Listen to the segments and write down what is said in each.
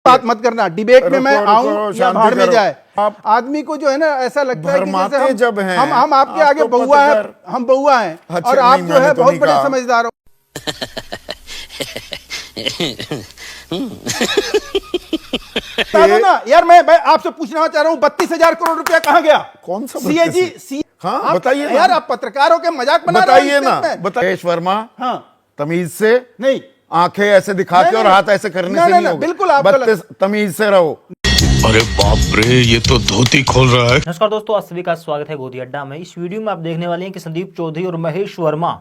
बात मत करना, डिबेट में मैं आऊं या भाड़ में जाए। आदमी को जो है ना ऐसा लगता है कि जैसे जब हैं, हम आपके आगे बउआ है, हम बउआ हैं और आप जो है बहुत बड़े समझदार हो। ना यार, मैं आपसे पूछना चाह रहा हूँ 32,000 करोड़ रुपया कहाँ गया? कौन सा सीएजी? हाँ बताइए यार, आप पत्रकारों के मजाक बना रहे बताइए ना, बताइए वर्मा। हाँ, तमीज से नहीं, आंखें ऐसे दिखा के और हाथ ऐसे करने से नहीं होगा। बिल्कुल आप तमीज से रहो। अरे बाप रे, ये तो धोती खोल रहा है। नमस्कार दोस्तों, आप सभी का स्वागत है गोदी अड्डा में। इस वीडियो में आप देखने वाले हैं कि संदीप चौधरी और महेश वर्मा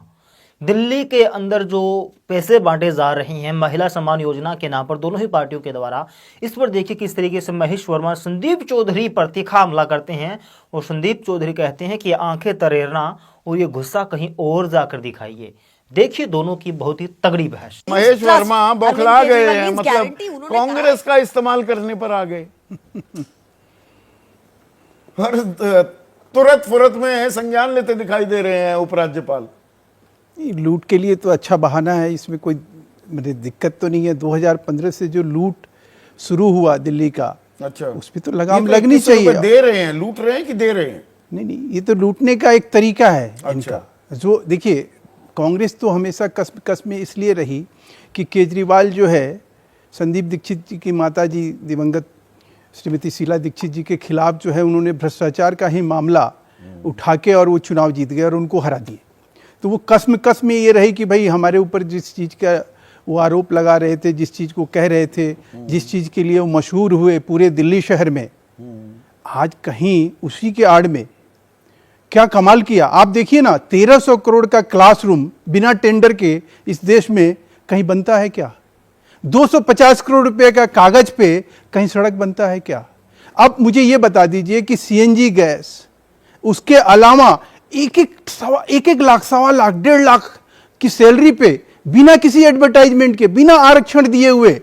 दिल्ली के अंदर जो पैसे बांटे जा रहे हैं महिला सम्मान योजना के नाम पर दोनों ही पार्टियों के द्वारा, इस पर देखिए किस तरीके से महेश वर्मा संदीप चौधरी पर तीखा हमला करते हैं और संदीप चौधरी कहते हैं कि आंखें तरेरना और ये गुस्सा कहीं और जाकर दिखाइए। देखिए दोनों की बहुत ही तगड़ी बहस। महेश वर्मा बौखला गए हैं, मतलब कांग्रेस का इस्तेमाल करने पर आ गए और तुरंत फुरत में संज्ञान लेते दिखाई दे रहे हैं उपराज्यपाल। लूट के लिए तो अच्छा बहाना है, इसमें कोई दिक्कत तो नहीं है। 2015 से जो लूट शुरू हुआ दिल्ली का, अच्छा, उस पर तो लगाम लगनी चाहिए। दे रहे हैं, लूट रहे हैं कि दे रहे हैं? नहीं, ये तो लूटने का एक तरीका है इनका। जो देखिए, कांग्रेस तो हमेशा कस्म में इसलिए रही कि केजरीवाल जो है संदीप दीक्षित जी की माता जी दिवंगत श्रीमती शीला दीक्षित जी के खिलाफ जो है उन्होंने भ्रष्टाचार का ही मामला उठा के और वो चुनाव जीत गए और उनको हरा दिए। तो वो कस्म में ये रही कि भाई हमारे ऊपर जिस चीज़ का वो आरोप लगा रहे थे, जिस चीज़ को कह रहे थे, जिस चीज़ के लिए वो मशहूर हुए पूरे दिल्ली शहर में, आज कहीं उसी के आड़ में क्या कमाल किया। आप देखिए ना, 1300 करोड़ का क्लासरूम बिना टेंडर के इस देश में कहीं बनता है क्या? 250 करोड़ रुपए का कागज पे कहीं सड़क बनता है क्या? अब मुझे ये बता दीजिए कि सीएनजी गैस, उसके अलावा एक लाख, सवा लाख, 1.5 लाख की सैलरी पे बिना किसी एडवर्टाइजमेंट के, बिना आरक्षण दिए हुए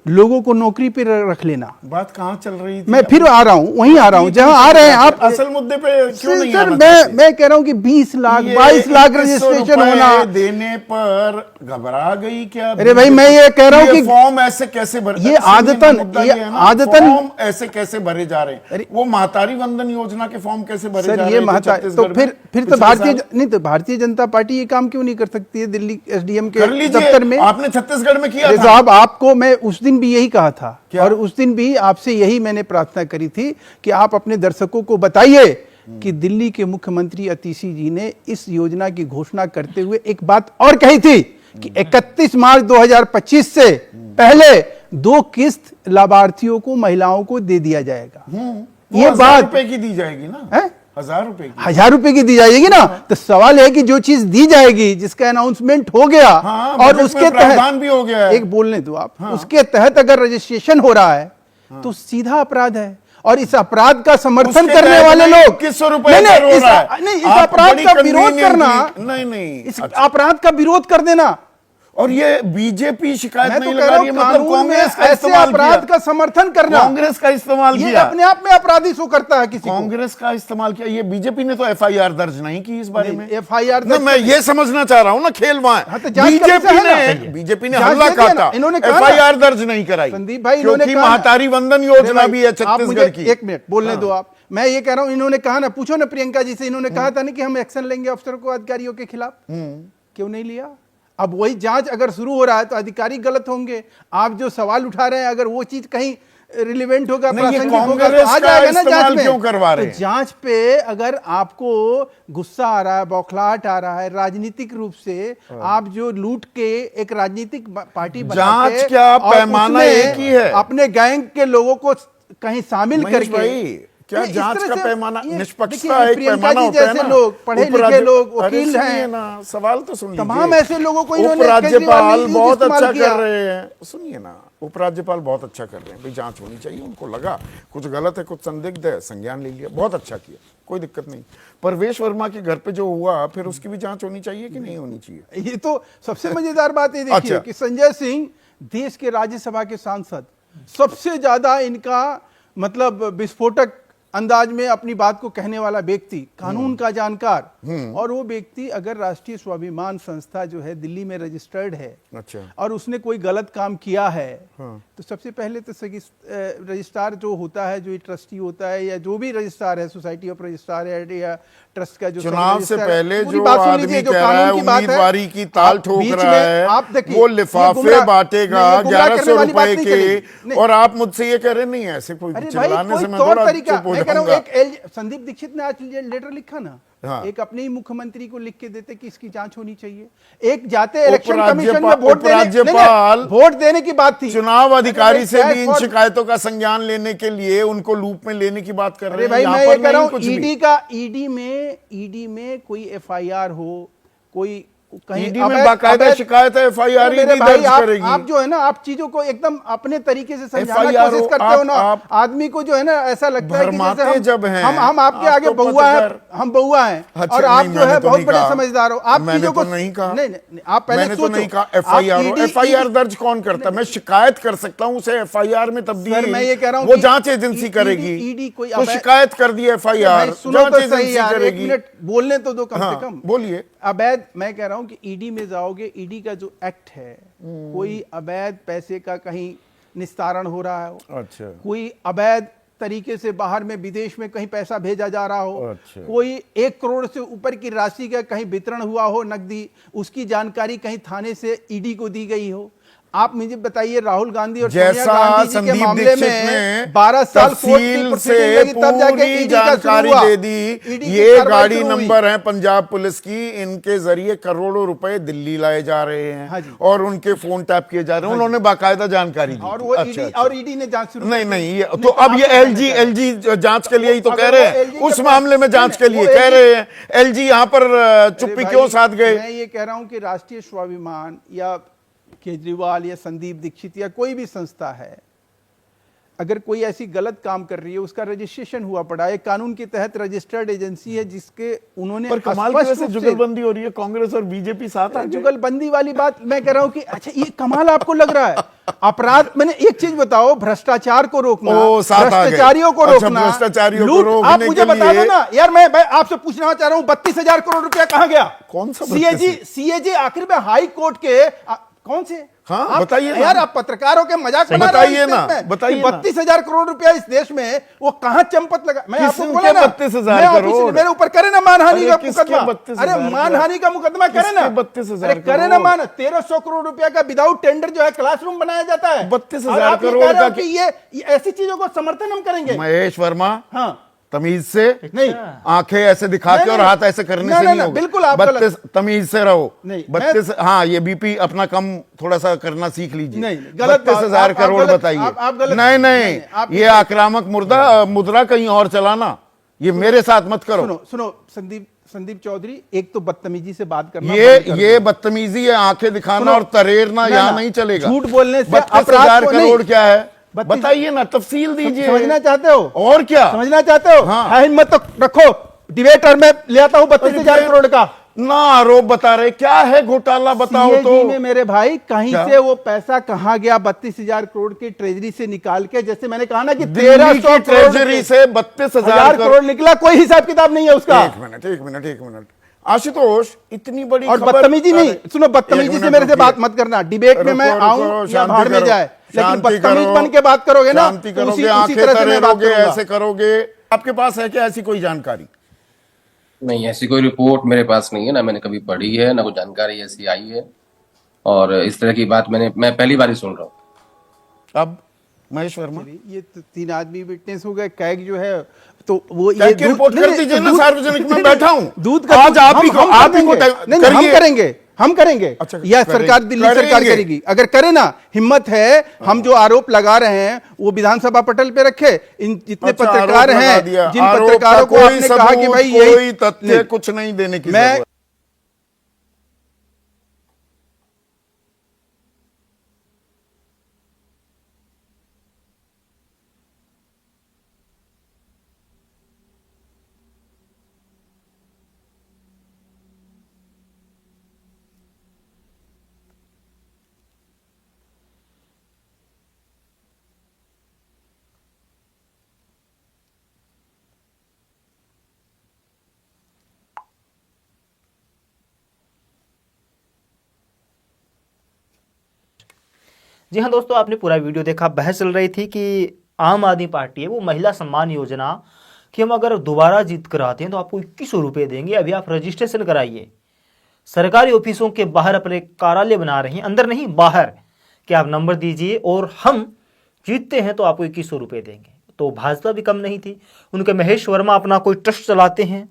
लोगों को नौकरी पे रख लेना। बात कहाँ चल रही थी? मैं फिर आ रहा हूँ, वहीं आ रहा हूँ जहां आ रहे हैं आप। असल मुद्दे पे क्यों नहीं सर, मैं कह रहा हूँ कि 20 लाख 22 लाख रजिस्ट्रेशन होना देने पर घबरा गई क्या? अरे भाई, मैं ये कह रहा हूँ कि फॉर्म ऐसे कैसे भरे, ये आदतन ऐसे कैसे भरे जा रहे हैं? वो महतारी वंदन योजना के फॉर्म कैसे भरे जा रहे हैं? तो फिर तो भारतीय जनता पार्टी ये काम क्यों नहीं कर सकती है दिल्ली एसडीएम के दफ्तर में? आपने छत्तीसगढ़ में किया था साहब। आपको मैं उस दिन भी यही कहा था और उस दिन भी आपसे यही मैंने प्रार्थना करी थी कि आप अपने दर्शकों को बताइए कि दिल्ली के मुख्यमंत्री अतीशी जी ने इस योजना की घोषणा करते हुए एक बात और कही थी कि 31 मार्च 2025 से पहले 2 किस्त लाभार्थियों को, महिलाओं को दे दिया जाएगा। ये बात रुपए की दी जाएगी ना? 1000 रुपए की दी जाएगी ना? तो सवाल है कि जो चीज दी जाएगी, जिसका अनाउंसमेंट हो गया और उसके तहत भी हो गया, एक बोलने दो आप, उसके तहत अगर रजिस्ट्रेशन हो रहा है तो सीधा अपराध है। और इस अपराध का समर्थन करने वाले लोग, किस रुपए इस अपराध का विरोध करना, इस अपराध का विरोध कर देना, और ये बीजेपी शिकायत नहीं लगा रही है, मतलब कांग्रेस का ऐसे अपराध का समर्थन करना, कांग्रेस का इस्तेमाल किया, अपने आप में अपराधी शो करता है किसी कांग्रेस का इस्तेमाल किया। ये बीजेपी ने तो एफआईआर दर्ज नहीं की इस बारे में। एफआईआर मैं ये समझना चाह रहा हूं ना, खेल वहां बीजेपी ने हमला काटा, एफआईआर दर्ज नहीं कराई संदीप भाई, क्योंकि महतारी वंदन योजना भी है छत्तीसगढ़ की। 1 मिनट बोलने दो आप। मैं ये कह रहा हूं, इन्होंने कहा ना, पूछो ना प्रियंका जी से, इन्होंने कहा था ना कि हम एक्शन लेंगे अफसर को, अधिकारियों के खिलाफ, क्यों नहीं लिया? अब वही जांच अगर शुरू हो रहा है तो अधिकारी गलत होंगे। आप जो सवाल उठा रहे हैं, अगर वो चीज कहीं रिलेवेंट होगा, प्रासंगिक होगा, तो आ जाएगा ना जांच में। क्यों करवा रहे हैं? तो जांच पे अगर आपको गुस्सा आ रहा है, बौखलाहट आ रहा है, राजनीतिक रूप से आप जो लूट के एक राजनीतिक पार्टी बनाते, जांच क्या पैमाना एक ही है, अपने गैंग के लोगों को कहीं शामिल करके, क्या जांच का पैमाना निष्पक्षता है? पैमाना होता है ना, लोग पढ़े लिखे लोग, वकील हैं ना, सवाल तो सुनिए। तमाम ऐसे लोगों को उपराज्यपाल बहुत अच्छा कर रहे हैं, सुनिए ना, उपराज्यपाल बहुत अच्छा कर रहे हैं। भाई जांच होनी चाहिए, उनको लगा कुछ गलत है, कुछ संदिग्ध है, संज्ञान ले लिया, बहुत अच्छा किया, कोई दिक्कत नहीं। परवेश वर्मा के घर पे जो हुआ, फिर उसकी भी जांच होनी चाहिए कि नहीं होनी चाहिए? ये तो सबसे मजेदार बात है, देखिए कि संजय सिंह देश के राज्यसभा के सांसद, सबसे ज्यादा इनका मतलब विस्फोटक अंदाज में अपनी बात को कहने वाला व्यक्ति, कानून का जानकार, और वो व्यक्ति अगर राष्ट्रीय स्वाभिमान संस्था जो है दिल्ली में रजिस्टर्ड है, अच्छा, और उसने कोई गलत काम किया है, तो सबसे पहले तो रजिस्ट्रार जो होता है, जो ट्रस्टी होता है, या जो भी रजिस्ट्रार है, सोसाइटी ऑफ रजिस्ट्रार है या ट्रस्ट का जो चुनाव से पहले पूरी जो बात सुन आदमी लीजिए, जो कह रहा है कानून की बात है, उम्मीदवारी की ताल आप ठोक बीच रहा में है, आप देखिए, वो ये लिफाफे गुमराह- बांटेगा नहीं, ये गुमराह करने 1100 वाली बात रुपए नहीं के, चलेगी। और आप मुझसे ये कह रहे नहीं ऐसे कोई अरे भाई, चिल्लाने कोई से मैं तौर थोड़ा तरीका, चुप हो मैं कह रहा हूँ, जाऊंगा। संदीप दीक्षित ने आज लेटर लिखा ना, हाँ। एक अपने ही मुख्यमंत्री को लिख के देते कि इसकी जांच होनी चाहिए। एक जाते इलेक्शन कमीशन में उपराज्यपाल वोट देने की बात थी, चुनाव अधिकारी से भी इन और- शिकायतों का संज्ञान लेने के लिए उनको लूप में लेने की बात कर रहे अरे हैं। भाई, यहाँ मैं पर ये कह रहा नहीं हूँ, कुछ भी। ईडी में कोई एफआईआर हो, कोई कहीं ईडी में बाकायदा शिकायत है, एफआईआर मेरे ईडी भाई, दर्ज करेगी। आप जो है ना, आप चीजों को एकदम अपने तरीके से समझाना FIR कोशिश करते हो ना, आप आदमी को जो है ना ऐसा लगता है कि भरमाते जैसे जब हैं, हम आपके आप आगे तो बउआ है, पत्रकार- हम बउआ हैं, अच्छा, और आप नहीं, जो मैंने है तो बहुत नहीं बड़े कहा। समझदार हो। आप मैंने चीजों तो को नहीं कहा। नहीं, आप पहले मैंने तो सोचो। नहीं कहा आप एफआईआर ED एफआईआर दर्ज कौन करता है? मैं शिकायत कर सकता हूँ, उसे एफआईआर में तब्दील सर, मैं ये कह रहा हूं वो कि जांच एजेंसी करेगी। ईडी कोई तो शिकायत कर दी एफआईआर, भाई सुनो जांच तो सही एजेंसी यार, एक करेगी। मिनट बोलने तो दो कम हाँ, से कम। बोलिए। अवैध, मैं कह रहा हूं कि ईडी में जाओगे, ईडी का जो एक्ट है, कोई अवैध पैसे का कहीं निस्तारण हो रहा हो, अच्छा, कोई अवैध तरीके से बाहर में विदेश में कहीं पैसा भेजा जा रहा हो, अच्छा। कोई 1 करोड़ से ऊपर की राशि का कहीं वितरण हुआ हो नकदी, उसकी जानकारी कहीं थाने से ईडी को दी गई हो। आप मुझे बताइए, राहुल गांधी और सोनिया जैसा गांधी जी के संदीप मामले दीक्षित में ने 12 साल कोर्ट की तफसील प्रोसीडिंग से लगी, तब जाके पूरी ईडी का शुरू जानकारी हुआ। दे ईडी दी। की ये कार्रवाई गाड़ी शुरू हुई। नंबर है पंजाब पुलिस की, इनके जरिए करोड़ों रुपए दिल्ली लाए जा रहे हैं। हाँ जी। और उनके फोन टैप किए जा रहे हैं। उन्होंने बाकायदा जानकारी दी और थी। वो अच्छा, ईडी अच्छा। और ईडी ने जांच शुरू नहीं कर दी। नहीं, ये नहीं, तो अब ये आप एलजी जांच के लिए ही तो अगर कह रहे वो हैं, LG उस के मामले में पास- जांच के नहीं, लिए वो कह LG रहे हैं। एलजी यहां पर चुप्पी अरे क्यों भाई, साध गए? मैं ये कह रहा हूं कि राष्ट्रीय स्वाभिमान या केजरीवाल या संदीप दीक्षित या कोई भी संस्था है, अगर कोई ऐसी गलत काम कर रही है, उसका रजिस्ट्रेशन हुआ पड़ा है, कानून के तहत रजिस्टर्ड एजेंसी है, जिसके उन्होंने पर कमाल की स्पष्ट वजह से रूप से- जुगलबंदी हो रही है, कांग्रेस और बीजेपी साथ आ गए। जुगलबंदी वाली बात मैं कह रहा हूं कि अच्छा, ये कमाल आपको लग रहा है? अपराध, मैंने एक चीज बताओ, भ्रष्टाचार को रोकना, ओ, साथ आ गए। भ्रष्टाचारियों को अच्छा, रोकना, भ्रष्टाचारियों को लूट, रोकने आप मुझे के बता दो लिए- ना यार, मैं आपसे पूछना चाह रहा हूं, 32,000 करोड़ रुपया कहां गया? कौन सा सीएजी आखिर में हाई कोर्ट के कौन से? हाँ, बताइए ना। यार, आप पत्रकारों के मजाक बना रहे हो बताइए इस ना, देश में, बताइए कि ना। 32,000 करोड़ रुपया इस देश में वो कहां चंपत लगा? मैं आपको किसके बोला ना, 32,000 मैं ऑफिस- करोड़? मेरे ऊपर करे ना मानहानि अरे का किसके मुकदमा, 32,000 अरे मानहानि का मुकदमा करे ना, किसके 32,000 अरे करे ना करोड़? मान 1,300 करोड़ रुपया का विदाउट टेंडर जो है क्लासरूम बनाया जाता है। 32,000 और आप ये करोड़ कह रहे हो का कि ये ऐसी चीजों को समर्थन हम करेंगे? महेश वर्मा, हाँ, तमीज से नहीं, आंखें ऐसे दिखा के नहीं, और नहीं, हाथ ऐसे करने नहीं, से नहीं, नहीं होगा। बिल्कुल आप 32 तमीज से रहो। नहीं, 32, हाँ, ये बीपी अपना कम थोड़ा सा करना सीख लीजिए। नहीं, गलत बात, 32,000 आप करोड़ गलत- बताइए। आप गलत- नहीं नहीं, आप ये आक्रामक मुद्रा कहीं और चलाना, ये मेरे साथ मत करो। सुनो संदीप चौधरी, एक तो बदतमीजी से बात करना ये बदतमीजी है, आंखें दिखाना और तरेरना यहाँ नहीं चलेगा। झूठ बोलने से 32,000 अपराध को करोड़ नहीं। क्या है? 32 बताइए ना, तफसील दीजिए। समझना चाहते हो? और क्या समझना चाहते हो? हाँ। है हिम्मत तो रखो, डिबेटर में ले आता हूं 32,000 करोड़ का। ना आरोप बता रहे, क्या है घोटाला बताओ CAG तो। में मेरे भाई कहीं क्या? से वो पैसा कहां गया? 32,000 करोड़ की ट्रेजरी से निकाल के, जैसे मैंने कहा ना कि दिल्ली 1,300 की ट्रेजरी से 32,000 करोड़ निकला, कोई हिसाब किताब नहीं है उसका। एक मिनट आशुतोष, इतनी बड़ी और खबर- बदतमीजी नहीं, अरे, सुनो, एक बदतमीजी से मिनट मेरे से रुकिए। बात मत करना। डिबेट में मैं रुको, आऊं या शांति भाड़ में करो, जाए, लेकिन शांति बदतमीज करो, बन के बात करोगे ना, शांति तो करोगे, उसी आंखें तरह से मैं बात तरेरोगे, करूंगा। ऐसे करोगे। आपके पास है क्या ऐसी कोई जानकारी? नहीं, ऐसी कोई रिपोर्ट मेरे पास नहीं है, ना मैंने कभी पढ़ी है, ना कोई जानकारी ऐसी आई है। और इस तरह की बात मैं पहली बार ही सुन रहा हूँ। अब महेश वर्मा, ये तो 3 आदमी विटनेस हो गए, कैग जो है तो वो क्या ये की रिपोर्ट कर दीजिए ना, सार्वजनिक में बैठा हूँ। दूध का आज आप ही को हम करिए। करेंगे, हम करेंगे। अच्छा, यह करेंगे, सरकार, दिल्ली सरकार करेंगे। करेगी। अगर करे ना, हिम्मत है, हम जो आरोप लगा रहे हैं वो विधानसभा पटल पे रखे। इन जितने अच्छा, पत्रकार आरोप लगा हैं, दिया। जिन आरोप का पत्रकारों को कोई आपने कहा कि सबूत, भाई कोई यही तथ्य कुछ नहीं देने की मैं जरूरत। जी हाँ दोस्तों, आपने पूरा वीडियो देखा। बहस चल रही थी कि आम आदमी पार्टी है वो महिला सम्मान योजना कि हम अगर दोबारा जीत कर आते हैं तो आपको 2100 रुपये देंगे, अभी आप रजिस्ट्रेशन कराइए। सरकारी ऑफिसों के बाहर अपने कार्यालय बना रही हैं, अंदर नहीं बाहर, कि आप नंबर दीजिए और हम जीतते हैं तो आपको 2100 रुपये देंगे। तो भाजपा भी कम नहीं थी, उनके महेश वर्मा अपना कोई ट्रस्ट चलाते हैं,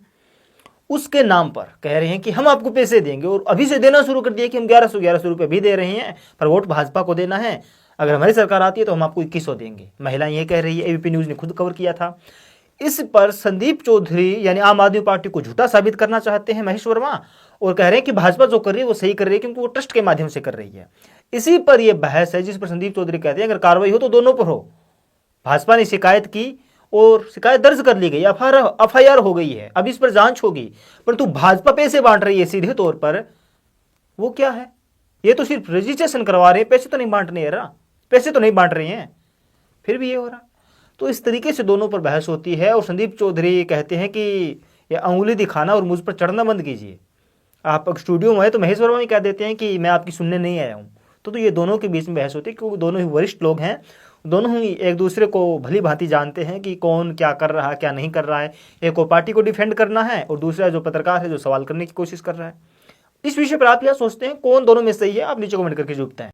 उसके नाम पर कह रहे हैं कि हम आपको पैसे देंगे, और अभी से देना शुरू कर दिए कि हम 1100 रुपये भी दे रहे हैं, पर वोट भाजपा को देना है, अगर हमारी सरकार आती है तो हम आपको 2100 देंगे। महिला ये कह रही है, एबीपी न्यूज़ ने खुद कवर किया था। इस पर संदीप चौधरी यानी आम आदमी पार्टी को झूठा साबित करना चाहते हैं महेश वर्मा, और कह रहे हैं कि भाजपा जो कर रही है वो सही कर रही है क्योंकि वो ट्रस्ट के माध्यम से कर रही है। इसी पर यह बहस है जिस पर संदीप चौधरी कहते हैं अगर कार्रवाई हो तो दोनों पर हो। भाजपा ने शिकायत की और शिकायत दर्ज कर ली गई, एफआईआर हो गई है, अब इस पर जांच होगी, परंतु भाजपा पैसे बांट रही है सीधे तौर पर। वो क्या है, ये तो सिर्फ रजिस्ट्रेशन करवा रहे हैं, पैसे तो नहीं बांटने रहा, पैसे तो नहीं बांट रहे हैं, फिर भी ये हो रहा। तो इस तरीके से दोनों पर बहस होती है और संदीप चौधरी कहते हैं कि ये अंगुली दिखाना और मुझ पर चढ़ना बंद कीजिए। आप स्टूडियो में आए तो महेश वर्मा ही कह देते हैं कि मैं आपकी सुनने नहीं आया हूँ। तो ये दोनों के बीच में बहस होती है क्योंकि दोनों ही वरिष्ठ लोग हैं, दोनों ही एक दूसरे को भली भांति जानते हैं कि कौन क्या कर रहा है क्या नहीं कर रहा है। एक को पार्टी को डिफेंड करना है और दूसरा जो पत्रकार है जो सवाल करने की कोशिश कर रहा है। इस विषय पर आप क्या सोचते हैं, कौन दोनों में सही है, आप नीचे कमेंट करके जरूर बताएं।